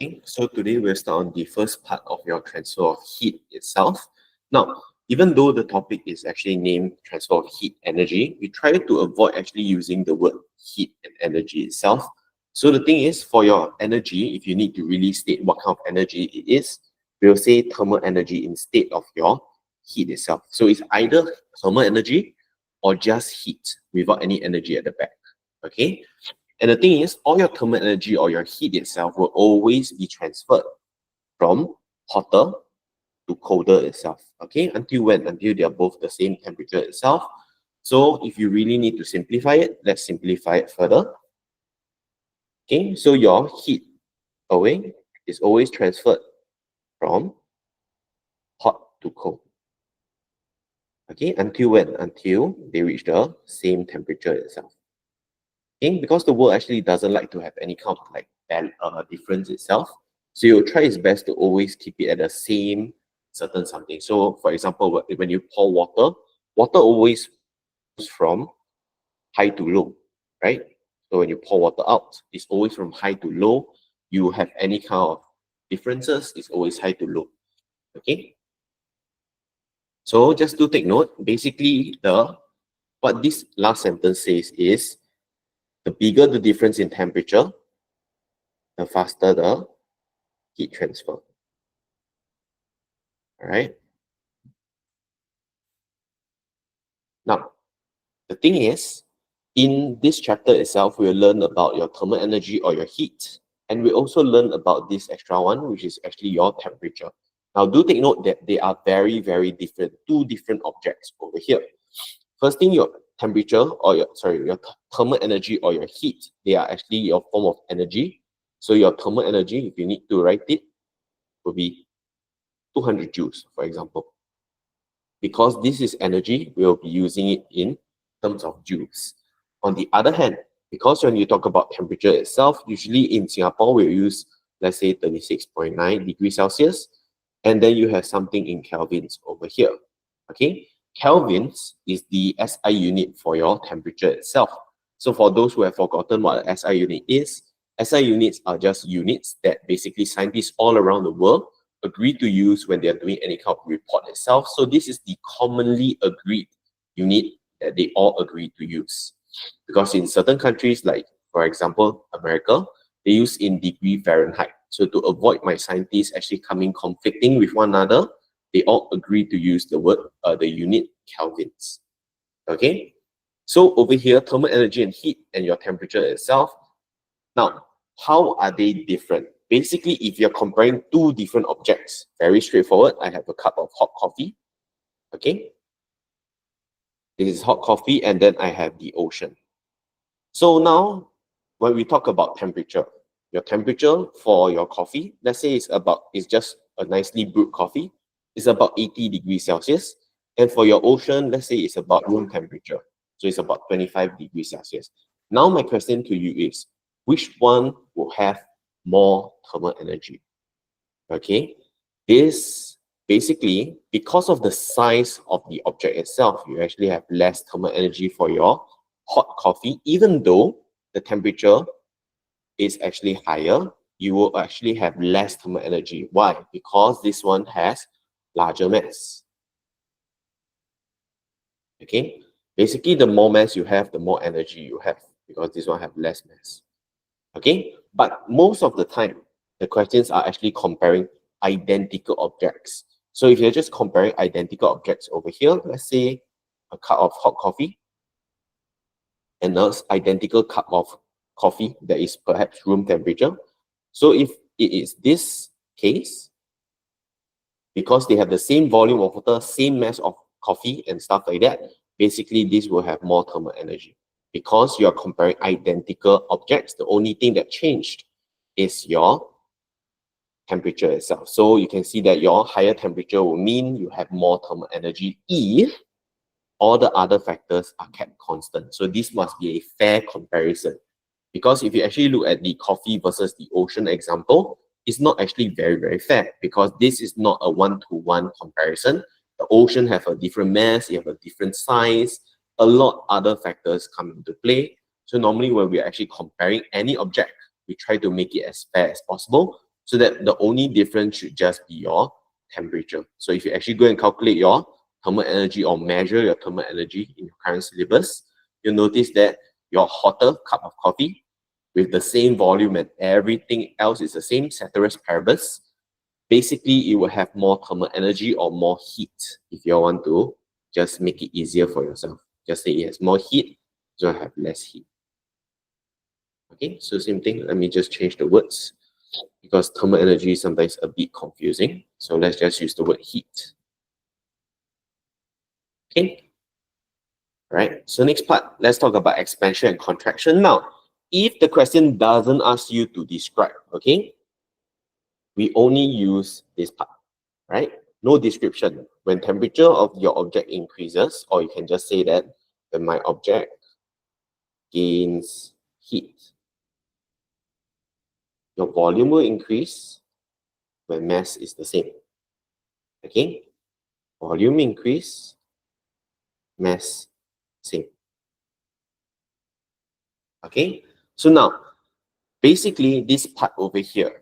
Okay, so today we'll start on the first part of your transfer of heat itself. Now, even though the topic is actually named transfer of heat energy, we try to avoid actually using the word heat and energy itself. So the thing is, for your energy, if you need to really state what kind of energy it is, we'll say thermal energy instead of your heat itself. So it's either thermal energy or just heat without any energy at the back. Okay. And the thing is, all your thermal energy or your heat itself will always be transferred from hotter to colder itself. Okay, until when? Until they are both the same temperature itself. So if you really need to simplify it, let's simplify it further. Okay, so your heat away is always transferred from hot to cold. Okay, until when? Until they reach the same temperature itself. Okay, because the world actually doesn't like to have any kind of like difference itself. So you'll try its best to always keep it at the same certain something. So for example, when you pour water, water always goes from high to low, right? So when you pour water out, it's always from high to low. You have any kind of differences, it's always high to low. Okay. So just to take note, basically what this last sentence says is the bigger the difference in temperature, the faster the heat transfer. All right. Now, the thing is, in this chapter itself, we'll learn about your thermal energy or your heat. And we also learn about this extra one, which is actually your temperature. Now, do take note that they are very, very different, two different objects over here. First thing, your temperature or your thermal energy or your heat, they are actually your form of energy. So your thermal energy, if you need to write it, will be 200 joules, for example. Because this is energy, we'll be using it in terms of joules. On the other hand, because when you talk about temperature itself, usually in Singapore, we'll use, let's say, 36.9 degrees Celsius, and then you have something in kelvins over here. Okay, kelvins is the SI unit for your temperature itself. So for those who have forgotten what an SI unit is, SI units are just units that basically scientists all around the world agree to use when they are doing any kind of report itself. So this is the commonly agreed unit that they all agree to use. Because in certain countries, like for example, America, they use in degree Fahrenheit. So to avoid my scientists actually coming conflicting with one another, they all agree to use the word, the unit kelvins. Okay. So over here, thermal energy and heat and your temperature itself. Now, how are they different? Basically, if you're comparing two different objects, very straightforward. I have a cup of hot coffee. Okay. This is hot coffee, and then I have the ocean. So now, when we talk about temperature, your temperature for your coffee, let's say it's just a nicely brewed coffee, is about 80 degrees Celsius. And for your ocean, let's say it's about room temperature. So it's about 25 degrees Celsius. Now my question to you is, which one will have more thermal energy? Okay, this basically, because of the size of the object itself, you actually have less thermal energy for your hot coffee, even though the temperature is actually higher, you will actually have less thermal energy. Why? Because this one has larger mass. Okay, basically the more mass you have, the more energy you have, because this one have less mass. Okay, but most of the time, the questions are actually comparing identical objects. So if you're just comparing identical objects over here, let's say a cup of hot coffee and an identical cup of coffee that is perhaps room temperature. So if it is this case, because they have the same volume of water, same mass of coffee and stuff like that, basically this will have more thermal energy. Because you are comparing identical objects, the only thing that changed is your temperature itself. So you can see that your higher temperature will mean you have more thermal energy if all the other factors are kept constant. So this must be a fair comparison. Because if you actually look at the coffee versus the ocean example, it's not actually very, very fair, because this is not a one-to-one comparison. The ocean have a different mass, you have a different size, a lot other factors come into play. So normally when we're actually comparing any object, we try to make it as fair as possible. so that the only difference should just be your temperature. So if you actually go and calculate your thermal energy or measure your thermal energy in your current syllabus, you'll notice that your hotter cup of coffee with the same volume and everything else is the same, ceteris paribus, basically it will have more thermal energy or more heat if you want to just make it easier for yourself. Just say it has more heat, so I have less heat. Okay, so same thing. Let me just change the words because thermal energy is sometimes a bit confusing. So let's just use the word heat. Okay. All right. So next part, let's talk about expansion and contraction. Now, if the question doesn't ask you to describe, okay, we only use this part, right? No description. When temperature of your object increases, or you can just say that when my object gains heat, your volume will increase when mass is the same. Okay? Volume increase, mass same. Okay? So now, basically this part over here,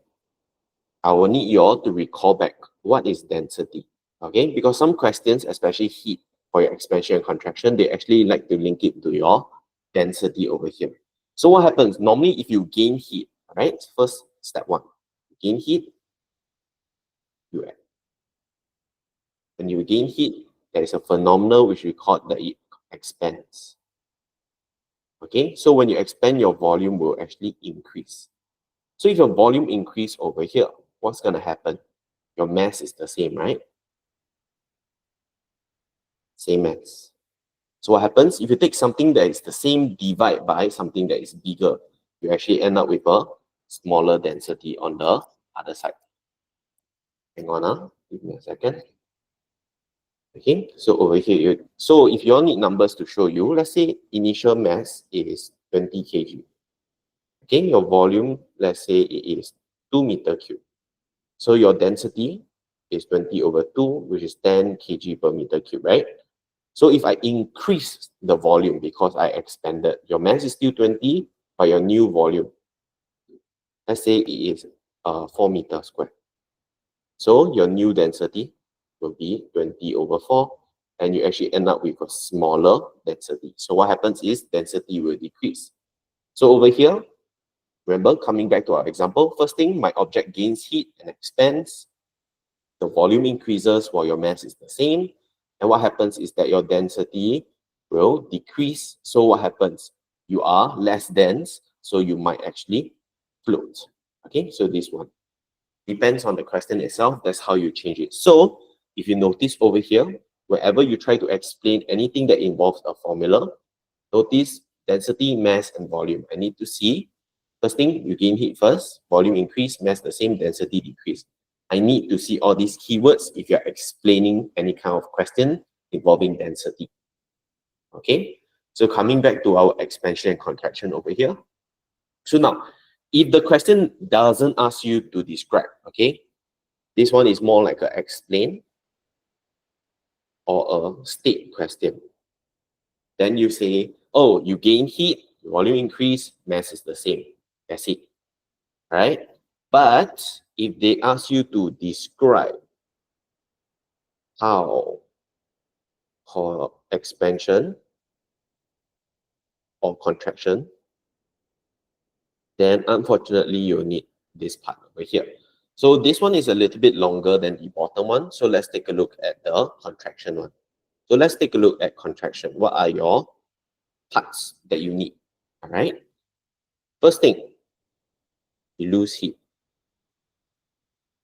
I will need you all to recall back what is density. Okay? Because some questions, especially heat for your expansion and contraction, they actually like to link it to your density over here. So what happens? Normally, if you gain heat, right? First, step one, gain heat, you add. When you gain heat, there is a phenomenon which we call that it expands. Okay, so when you expand, your volume will actually increase. So if your volume increase over here, what's going to happen? Your mass is the same, right? Same mass. So what happens? If you take something that is the same divide by something that is bigger, you actually end up with a smaller density on the other side. Hang on, give me a second. Okay, so over here, so if you all need numbers to show you, let's say initial mass is 20 kg. Okay, your volume, let's say it is 2 meter cube. So your density is 20 over 2, which is 10 kg per meter cube, right? So if I increase the volume because I expanded, your mass is still 20, but your new volume, let's say it is 4 meters squared. So your new density will be 20 over 4, and you actually end up with a smaller density. So what happens is density will decrease. So over here, remember, coming back to our example, first thing, my object gains heat and expands. The volume increases while your mass is the same. And what happens is that your density will decrease. So what happens? You are less dense, so you might actually float. Okay, so this one. Depends on the question itself, that's how you change it. So if you notice over here, wherever you try to explain anything that involves a formula, notice density, mass, and volume. I need to see, first thing, you gain heat first, volume increase, mass the same, density decrease. I need to see all these keywords if you're explaining any kind of question involving density. Okay, so coming back to our expansion and contraction over here. So now, if the question doesn't ask you to describe, okay, this one is more like a explain or a state question. Then you say, oh, you gain heat, volume increase, mass is the same. That's it, right? But if they ask you to describe how for expansion or contraction, then unfortunately you'll need this part over here. So this one is a little bit longer than the bottom one. So let's take a look at the contraction one. So let's take a look at contraction. What are your parts that you need? All right. First thing, you lose heat.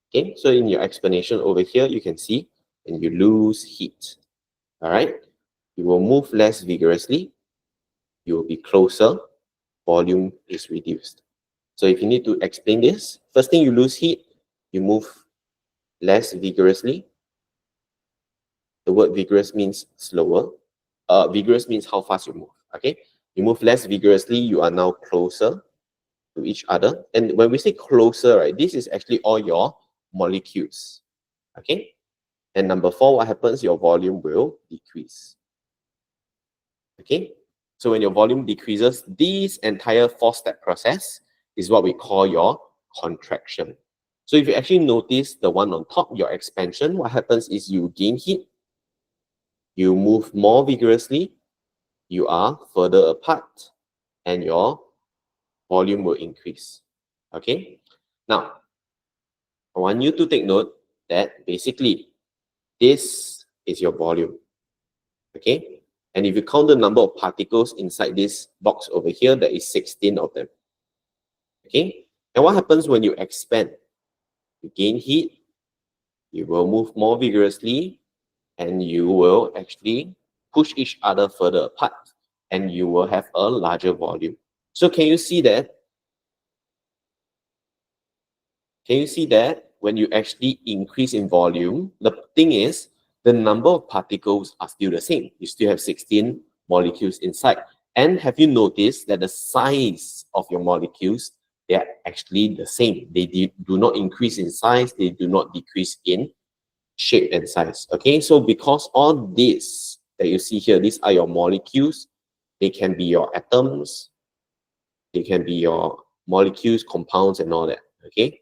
Okay, so in your explanation over here, you can see when you lose heat. All right, you will move less vigorously. You will be closer. Volume is reduced. So if you need to explain this, first thing, you lose heat, you move less vigorously. The word vigorous means slower. Vigorous means how fast you move. Okay, you move less vigorously, you are now closer to each other. And when we say closer, right, this is actually all your molecules. Okay, and number 4, what happens? Your volume will decrease. Okay, so when your volume decreases, this entire 4-step process is what we call your contraction. So if you actually notice the one on top, your expansion, what happens is you gain heat, you move more vigorously, you are further apart, and your volume will increase. Okay? Now, I want you to take note that basically this is your volume. Okay? And if you count the number of particles inside this box over here, there is 16 of them. Okay? And what happens when you expand? You gain heat, you will move more vigorously, and you will actually push each other further apart, and you will have a larger volume. So can you see that? Can you see that when you actually increase in volume, the thing is, the number of particles are still the same. You still have 16 molecules inside. And have you noticed that the size of your molecules, they are actually the same. They do not increase in size, they do not decrease in shape and size. Okay, so because all this that you see here, these are your molecules. They can be your atoms, they can be your molecules, compounds, and all that. Okay,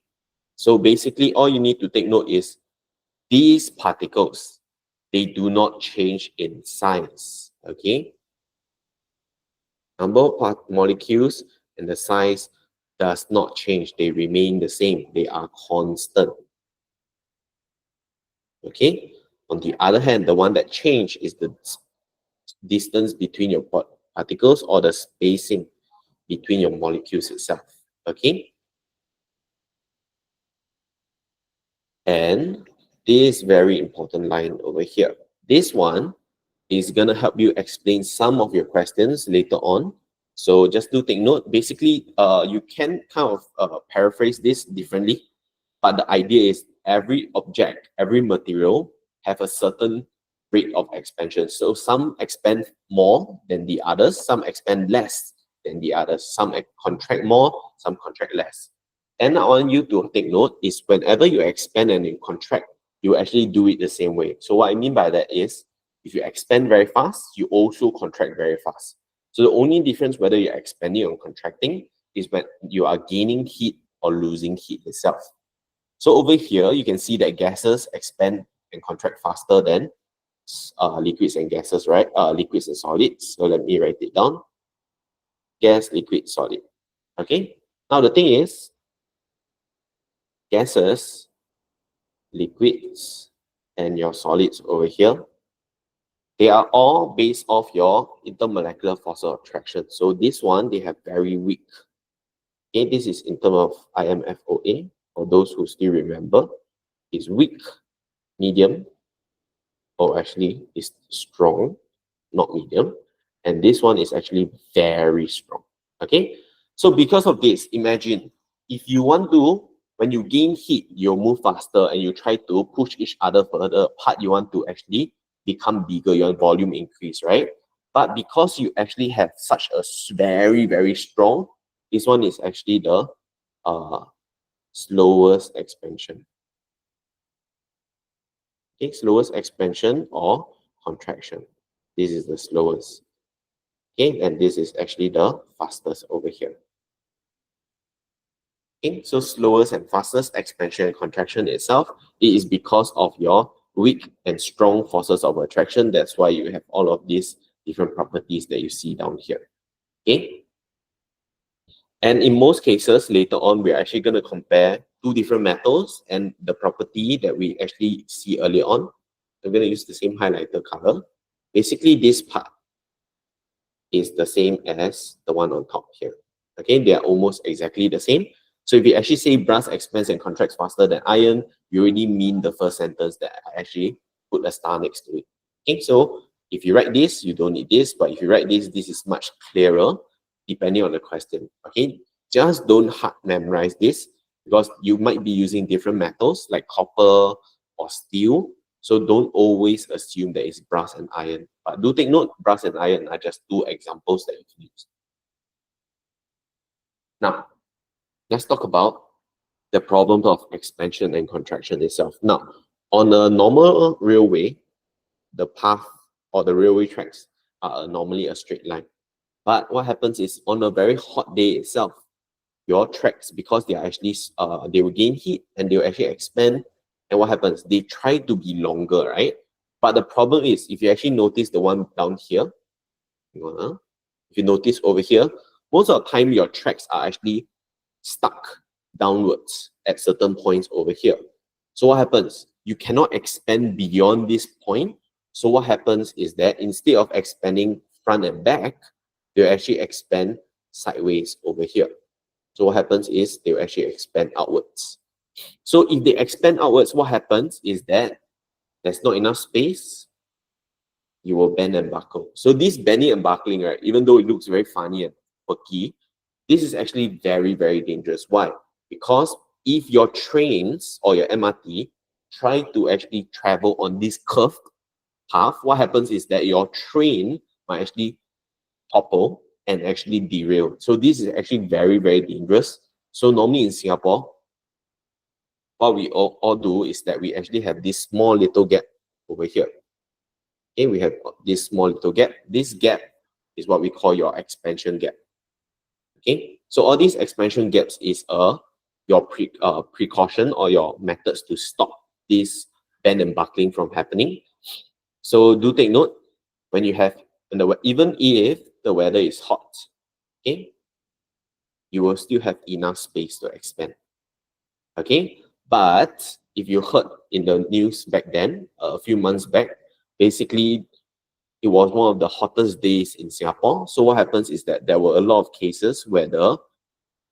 so basically all you need to take note is these particles, they do not change in size. Okay, number of molecules and the size does not change. They remain the same. They are constant. Okay, on the other hand, the one that change is the distance between your particles or the spacing between your molecules itself. Okay, and this very important line over here, this one is going to help you explain some of your questions later on. So just do take note. Basically, you can kind of paraphrase this differently, but the idea is every object, every material have a certain rate of expansion. So some expand more than the others, some expand less than the others, some contract more, some contract less. And I want you to take note is whenever you expand and you contract, you actually do it the same way. So what I mean by that is, if you expand very fast, you also contract very fast. So the only difference whether you're expanding or contracting is when you are gaining heat or losing heat itself. So over here, you can see that gases expand and contract faster than liquids and gases, right? Liquids and solids. So let me write it down. Gas, liquid, solid. Okay. Now the thing is, gases, liquids, and your solids over here, they are all based off your intermolecular force of attraction. So this one, they have very weak. Okay, this is in terms of IMFOA, for those who still remember, is weak, medium, or actually is strong, not medium. And this one is actually very strong. Okay, so because of this, imagine if you want to, when you gain heat, you move faster and you try to push each other further apart, you want to actually become bigger, your volume increase, right? But because you actually have such a very, very strong, this one is actually the slowest expansion. Okay, slowest expansion or contraction. This is the slowest. Okay, and this is actually the fastest over here. Okay, so slowest and fastest expansion and contraction itself, it is because of your weak and strong forces of attraction. That's why you have all of these different properties that you see down here. Okay, and in most cases later on, we're actually going to compare two different metals and the property that we actually see earlier on. I'm going to use the same highlighter color. Basically, this part is the same as the one on top here. Okay, they are almost exactly the same. So if you actually say brass expands and contracts faster than iron, you already mean the first sentence that I actually put a star next to it. Okay, so if you write this, you don't need this, but if you write this, this is much clearer depending on the question. Okay, just don't hard memorize this because you might be using different metals like copper or steel. So don't always assume that it's brass and iron. But do take note, brass and iron are just two examples that you can use. Now, let's talk about the problems of expansion and contraction itself. Now, on a normal railway, the path or the railway tracks are normally a straight line. But what happens is on a very hot day itself, your tracks, because they are actually they will gain heat and they will actually expand. And what happens? They try to be longer, right? But the problem is, if you actually notice the one down here, if you notice over here, most of the time your tracks are actually stuck downwards at certain points over here. So what happens? You cannot expand beyond this point. So what happens is that instead of expanding front and back, they'll actually expand sideways over here. So what happens is they'll actually expand outwards. So if they expand outwards, what happens is that there's not enough space, you will bend and buckle. So this bending and buckling, right, even though it looks very funny and quirky, this is actually very, very dangerous. Why? Because if your trains or your MRT try to actually travel on this curved path, what happens is that your train might actually topple and actually derail. So this is actually very, very dangerous. So normally in Singapore, what we all do is that we actually have this small little gap over here. Okay, we have this small little gap. This gap is what we call your expansion gap. Okay, so all these expansion gaps is your precaution or your methods to stop this bend and buckling from happening. So do take note when you have, even if the weather is hot, okay, you will still have enough space to expand. Okay, but if you heard in the news back then, a few months back, basically it was one of the hottest days in Singapore. So what happens is that there were a lot of cases where the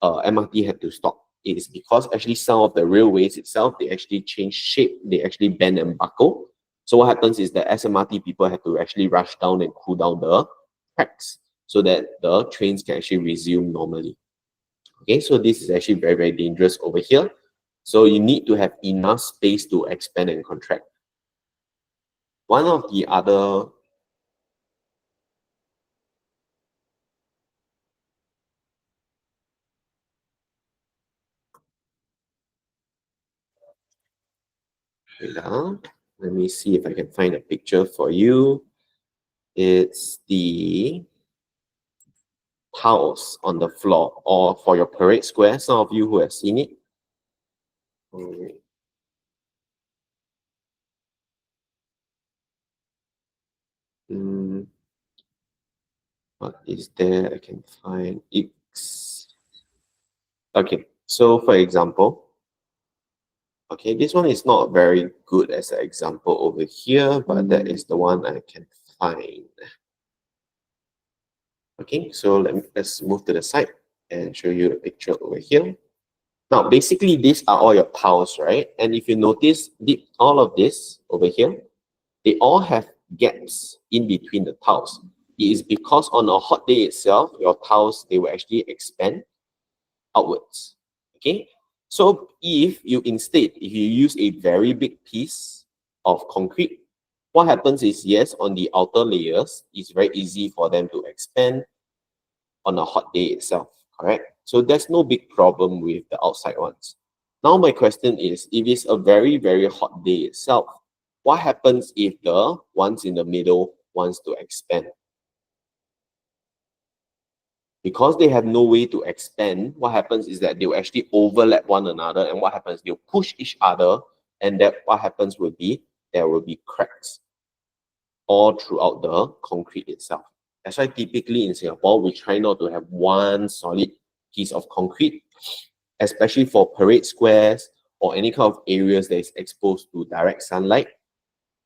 MRT had to stop. It is because actually some of the railways itself, they actually change shape, they actually bend and buckle. So what happens is that SMRT people have to actually rush down and cool down the tracks so that the trains can actually resume normally. Okay, so this is actually very, very dangerous over here. So you need to have enough space to expand and contract. One of the other let me see if I can find a picture for you. It's the tiles on the floor, or for your parade square, some of you who have seen it. What is there I can find? Okay, so for example, okay, this one is not very good as an example over here, but that is the one I can find. Okay, so let's move to the side and show you a picture over here. Now, basically, these are all your tiles, right? And if you notice, all of this over here, they all have gaps in between the tiles. It is because on a hot day itself, your tiles, they will actually expand outwards. Okay, so if you use a very big piece of concrete, what happens is, yes, on the outer layers, it's very easy for them to expand on a hot day itself, correct? So there's no big problem with the outside ones. Now my question is, if it's a very, very hot day itself, what happens if the ones in the middle wants to expand? Because they have no way to expand, what happens is that they will actually overlap one another, and what happens, they'll push each other, and that what happens will be, there will be cracks all throughout the concrete itself. That's why typically in Singapore, we try not to have one solid piece of concrete, especially for parade squares or any kind of areas that is exposed to direct sunlight.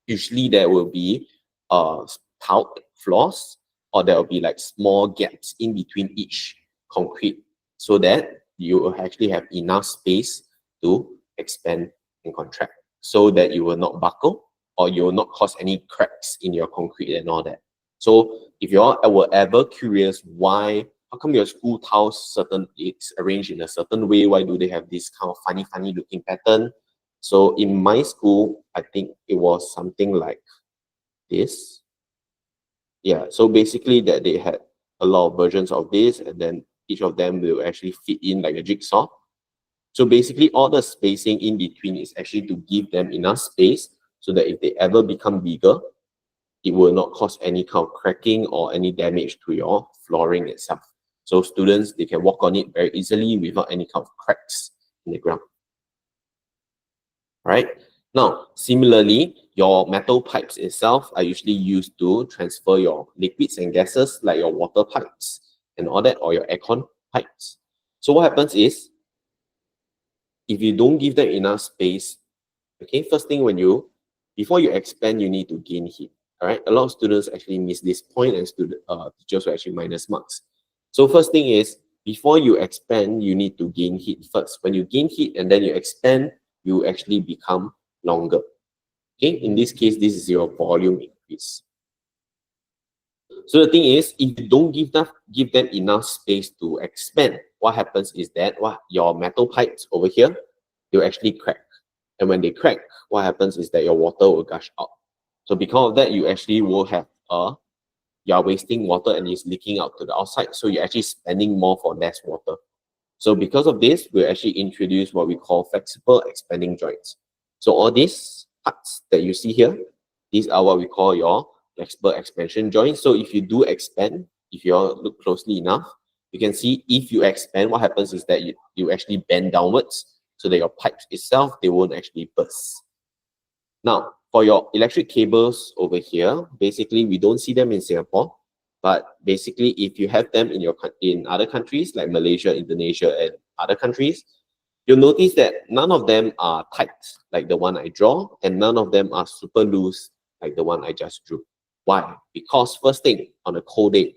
Usually there will be tiled floors, or there will be like small gaps in between each concrete, so that you will actually have enough space to expand and contract, so that you will not buckle or you will not cause any cracks in your concrete and all that. So if you all were ever curious why, how come your school tiles it's arranged in a certain way, why do they have this kind of funny looking pattern? So in my school, I think it was something like this. Yeah, so basically that they had a lot of versions of this, and then each of them will actually fit in like a jigsaw. So basically all the spacing in between is actually to give them enough space so that if they ever become bigger, it will not cause any kind of cracking or any damage to your flooring itself. So students, they can walk on it very easily without any kind of cracks in the ground. Right? Now, similarly, your metal pipes itself are usually used to transfer your liquids and gases like your water pipes and all that, or your aircon pipes. So what happens is, if you don't give them enough space, okay, first thing before you expand, you need to gain heat. All right, a lot of students actually miss this point, and teachers will actually minus marks. So first thing is, before you expand, you need to gain heat first. When you gain heat and then you expand, you actually become longer. Okay, in this case, this is your volume increase. So the thing is, if you don't give them enough space to expand, what happens is that your metal pipes over here, they'll actually crack. And when they crack, what happens is that your water will gush out. So because of that, you actually will have you're wasting water and it's leaking out to the outside. So you're actually spending more for less water. So because of this, we'll actually introduce what we call flexible expanding joints. So all these parts that you see here, these are what we call your flexible expansion joints. So if you do expand, if you all look closely enough, you can see if you expand, what happens is that you actually bend downwards so that your pipes itself, they won't actually burst. Now, for your electric cables over here, basically, we don't see them in Singapore, but basically, if you have them in other countries like Malaysia, Indonesia, and other countries, you'll notice that none of them are tight like the one I draw, and none of them are super loose like the one I just drew. Why? Because first thing, on a cold day,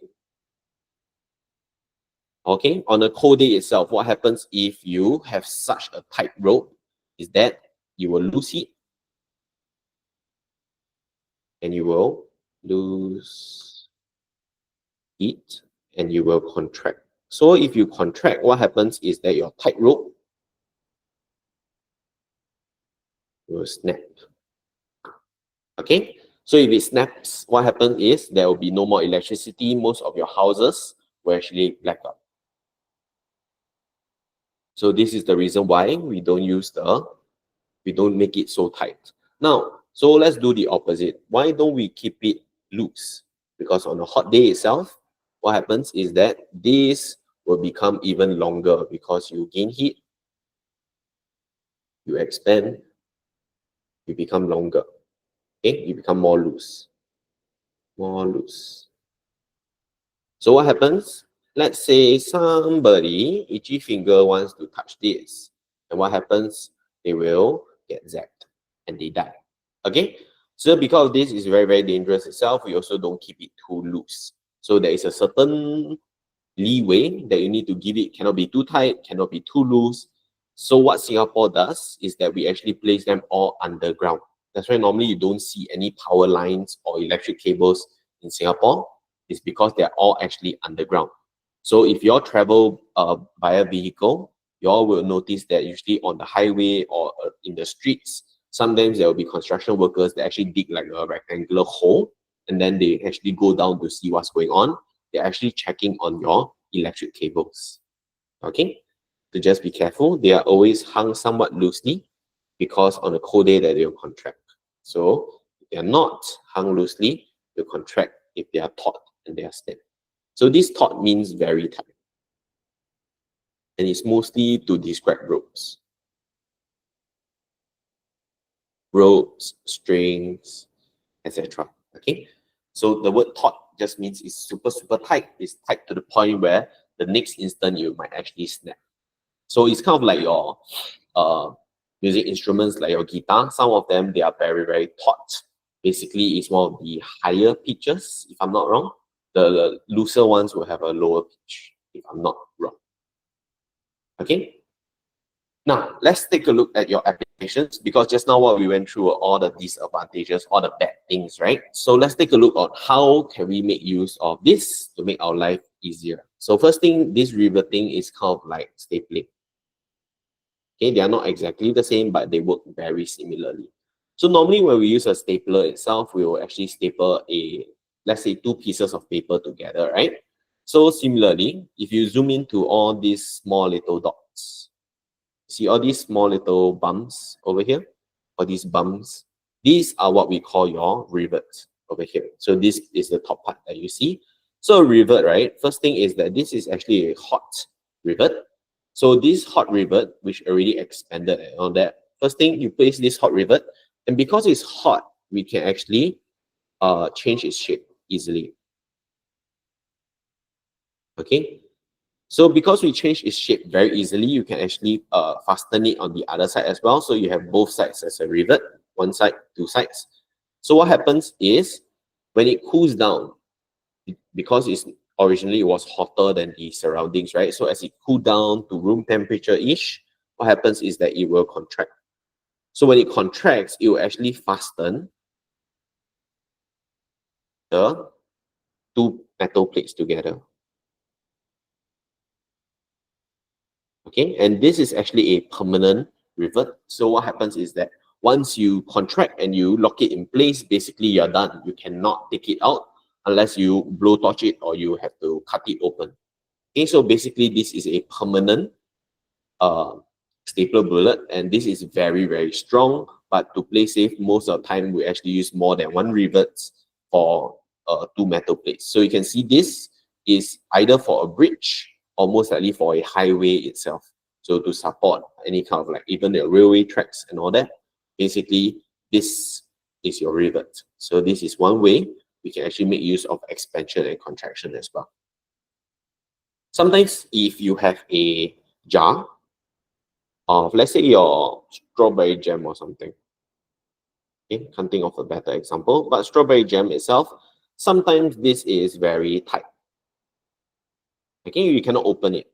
okay, on a cold day itself, what happens if you have such a tight rope is that you will lose heat and you will lose heat and you will contract. So if you contract, what happens is that your tight rope will snap. Okay, so if it snaps, what happens is there will be no more electricity. Most of your houses will actually black out. So this is the reason why we don't make it so tight. Now, so let's do the opposite. Why don't we keep it loose? Because on a hot day itself, what happens is that this will become even longer because you gain heat, you expand, you become longer. Okay, you become more loose. More loose. So what happens? Let's say somebody, itchy finger, wants to touch this. And what happens? They will get zapped and they die. Okay? So because this is very, very dangerous itself, we also don't keep it too loose. So there is a certain leeway that you need to give it. Cannot be too tight, cannot be too loose. So what Singapore does is that we actually place them all underground. That's why normally you don't see any power lines or electric cables in Singapore. It's because they're all actually underground. So if you all travel via vehicle, you all will notice that usually on the highway or in the streets, sometimes there will be construction workers that actually dig like a rectangular hole, and then they actually go down to see what's going on. They're actually checking on your electric cables. Okay, so just be careful. They are always hung somewhat loosely because on a cold day that they'll contract. So if they are not hung loosely, they'll contract if they are taut and they are stiff. So this taut means very tight. And it's mostly to describe ropes. Ropes, strings, etc. Okay, so the word taut just means it's super, super tight. It's tight to the point where the next instant you might actually snap. So it's kind of like your music instruments, like your guitar. Some of them, they are very, very taut. Basically, it's one of the higher pitches, if I'm not wrong. The looser ones will have a lower pitch, if I'm not wrong. Okay. Now, let's take a look at your applications, because just now what we went through were all the disadvantages, all the bad things, right? So let's take a look at how can we make use of this to make our life easier. So first thing, this riveting is kind of like stapling. Okay, they are not exactly the same, but they work very similarly. So normally when we use a stapler itself, we will actually staple let's say 2 pieces of paper together, right? So similarly, if you zoom into all these small little dots, see all these small little bumps over here, or these bumps, these are what we call your rivets over here. So this is the top part that you see. So a rivet, right? First thing is that this is actually a hot rivet. So this hot rivet, which already expanded and all that, first thing you place this hot rivet, and because it's hot, we can actually change its shape easily. Okay, so because we change its shape very easily, you can actually fasten it on the other side as well. So you have both sides as a rivet, one side, two sides. So what happens is when it cools down, because it's originally it was hotter than the surroundings, right? So as it cooled down to room temperature-ish, what happens is that it will contract. So when it contracts, it will actually fasten the two metal plates together. Okay, and this is actually a permanent rivet. So what happens is that once you contract and you lock it in place, basically you're done. You cannot take it out unless you blow torch it or you have to cut it open. Okay, so basically this is a permanent stapler bullet, and this is very, very strong. But to play safe, most of the time we actually use more than one rivets for two metal plates. So you can see this is either for a bridge or most likely for a highway itself. So to support any kind of like even the railway tracks and all that, basically this is your rivet. So this is one way we can actually make use of expansion and contraction as well. Sometimes if you have a jar of, let's say, your strawberry jam or something. Okay, can't think of a better example, but strawberry jam itself, sometimes this is very tight. Okay, you cannot open it.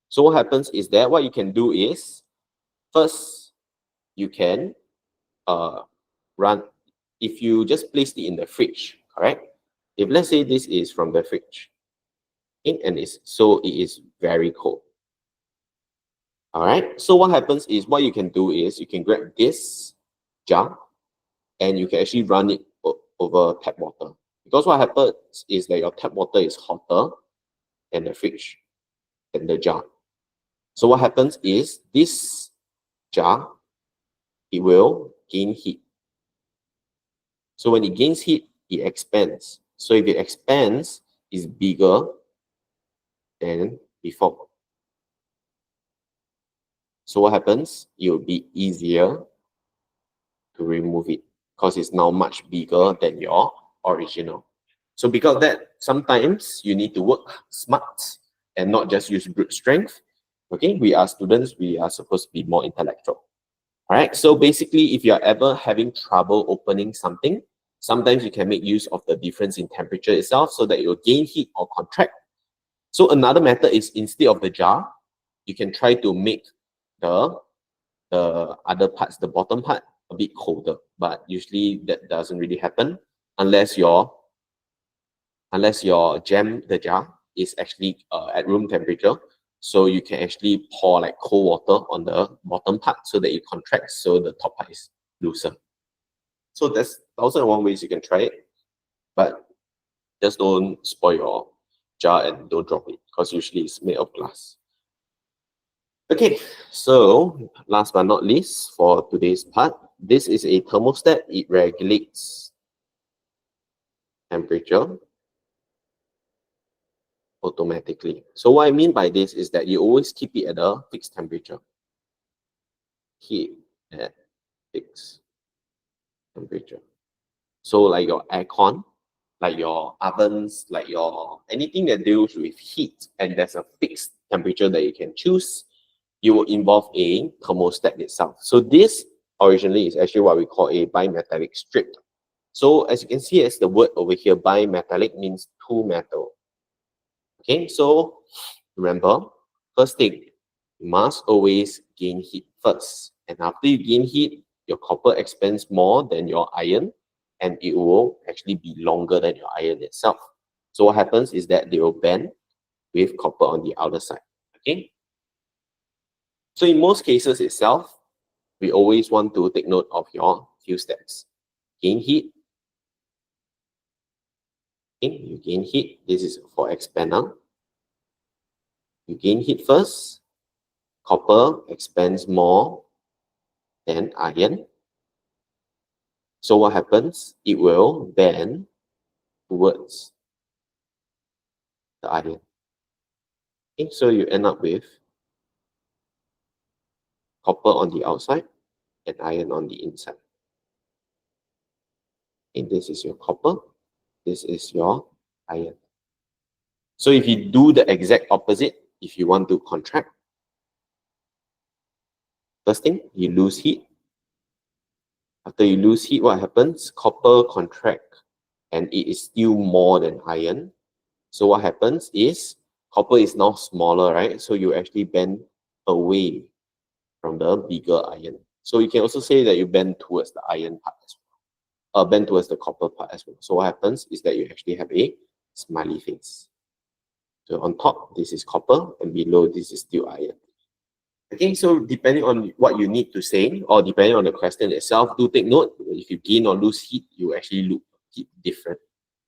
So what happens is that what you can do is, first, you can run, if you just place it in the fridge, correct? If let's say this is from the fridge, okay, and it is very cold. All right, so what happens is what you can do is you can grab this jar and you can actually run it over tap water. Because what happens is that your tap water is hotter than the fridge, than the jar. So what happens is this jar, it will gain heat. So when it gains heat, it expands. So if it expands, it's bigger than before. So what happens? It will be easier to remove it because it's now much bigger than your original. So because of that, sometimes you need to work smart and not just use brute strength. Okay, we are students, we are supposed to be more intellectual. All right, so basically, if you're ever having trouble opening something, sometimes you can make use of the difference in temperature itself so that it will gain heat or contract. So another method is instead of the jar, you can try to make the other parts, the bottom part, a bit colder. But usually that doesn't really happen unless your jam, the jar, is actually at room temperature. So you can actually pour like cold water on the bottom part so that it contracts, so the top part is looser. So there's 1,001 ways you can try it, but just don't spoil your jar and don't drop it because usually it's made of glass. Okay, so last but not least for today's part, this is a thermostat. It regulates temperature automatically. So what I mean by this is that you always keep it at a fixed temperature. Keep at fixed temperature. So like your aircon, like your ovens, like your anything that deals with heat and there's a fixed temperature that you can choose, you will involve a thermostat itself. So this originally is actually what we call a bimetallic strip. So as you can see, as the word over here, bimetallic means two metal. Okay, so remember, first thing, you must always gain heat first. And after you gain heat, your copper expands more than your iron, and it will actually be longer than your iron itself. So what happens is that they will bend with copper on the outer side. Okay. So in most cases itself, we always want to take note of your few steps. Gain heat. Okay, you gain heat. This is for expander. You gain heat first. Copper expands more than iron. So what happens? It will bend towards the iron. Okay, so you end up with copper on the outside and iron on the inside. Okay, this is your copper, this is your iron. So if you do the exact opposite, if you want to contract, first thing, you lose heat. After you lose heat, what happens? Copper contract and it is still more than iron. So what happens is copper is now smaller, right? So you actually bend away from the bigger iron. So you can also say that you bend towards the iron part as well, bend towards the copper part as well. So what happens is that you actually have a smiley face. So on top, this is copper, and below, this is still iron. Okay, so depending on what you need to say, or depending on the question itself, do take note. If you gain or lose heat, you actually look heat different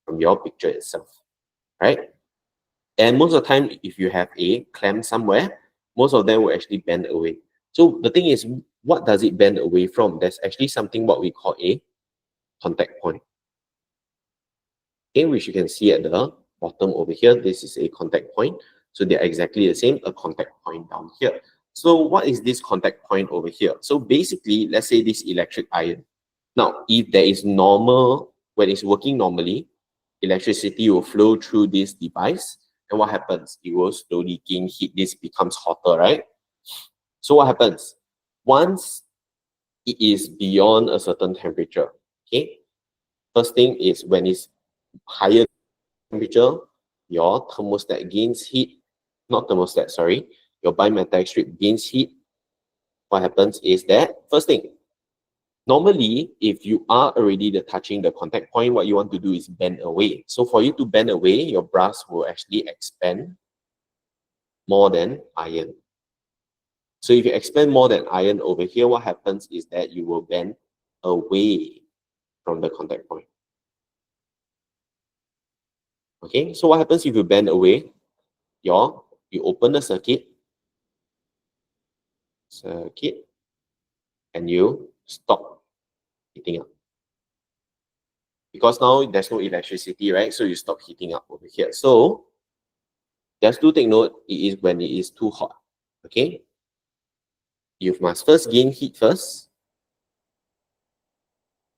from your picture itself, right? And most of the time, if you have a clamp somewhere, most of them will actually bend away. So the thing is, what does it bend away from? There's actually something what we call a contact point. Okay, which you can see at the bottom over here. This is a contact point. So they're exactly the same, a contact point down here. So what is this contact point over here? So basically, let's say this electric iron. Now, if there is normal, when it's working normally, electricity will flow through this device. And what happens? It will slowly gain heat. This becomes hotter, right? So what happens? Once it is beyond a certain temperature, okay? First thing is when it's higher temperature, your thermostat gains heat, not thermostat, sorry, your bimetallic strip gains heat. What happens is that, first thing, normally, if you are already touching the contact point, what you want to do is bend away. So for you to bend away, your brass will actually expand more than iron. So if you expand more than iron over here, what happens is that you will bend away from the contact point. Okay, so what happens if you bend away? You open the circuit, and you stop heating up. Because now there's no electricity, right? So you stop heating up over here. So just to take note, it is when it is too hot. Okay? You must first gain heat first.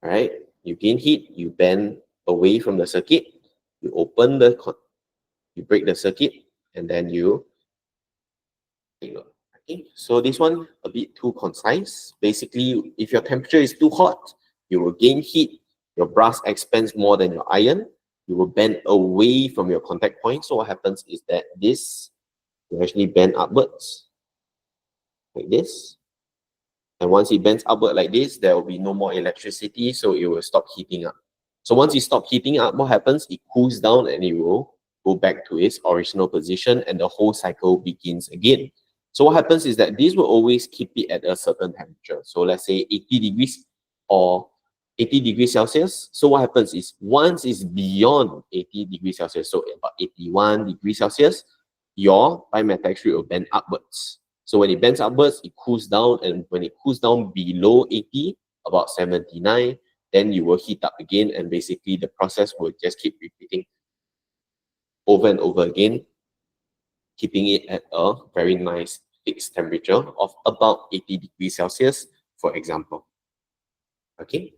All right? You gain heat, you bend away from the circuit, you open the, you break the circuit, and then you take note. Okay, so this one a bit too concise. Basically, if your temperature is too hot, you will gain heat, your brass expands more than your iron, you will bend away from your contact point. So what happens is that this will actually bend upwards, like this. And once it bends upward like this, there will be no more electricity, so it will stop heating up. So once it stops heating up, what happens? It cools down and it will go back to its original position and the whole cycle begins again. So what happens is that this will always keep it at a certain temperature. So let's say 80 degrees or 80 degrees Celsius. So what happens is once it's beyond 80 degrees Celsius, so about 81 degrees Celsius, your bimetallic strip will bend upwards. So when it bends upwards, it cools down, and when it cools down below 80, about 79, then you will heat up again, and basically the process will just keep repeating over and over again, keeping it at a very nice fixed temperature of about 80 degrees Celsius, for example. Okay,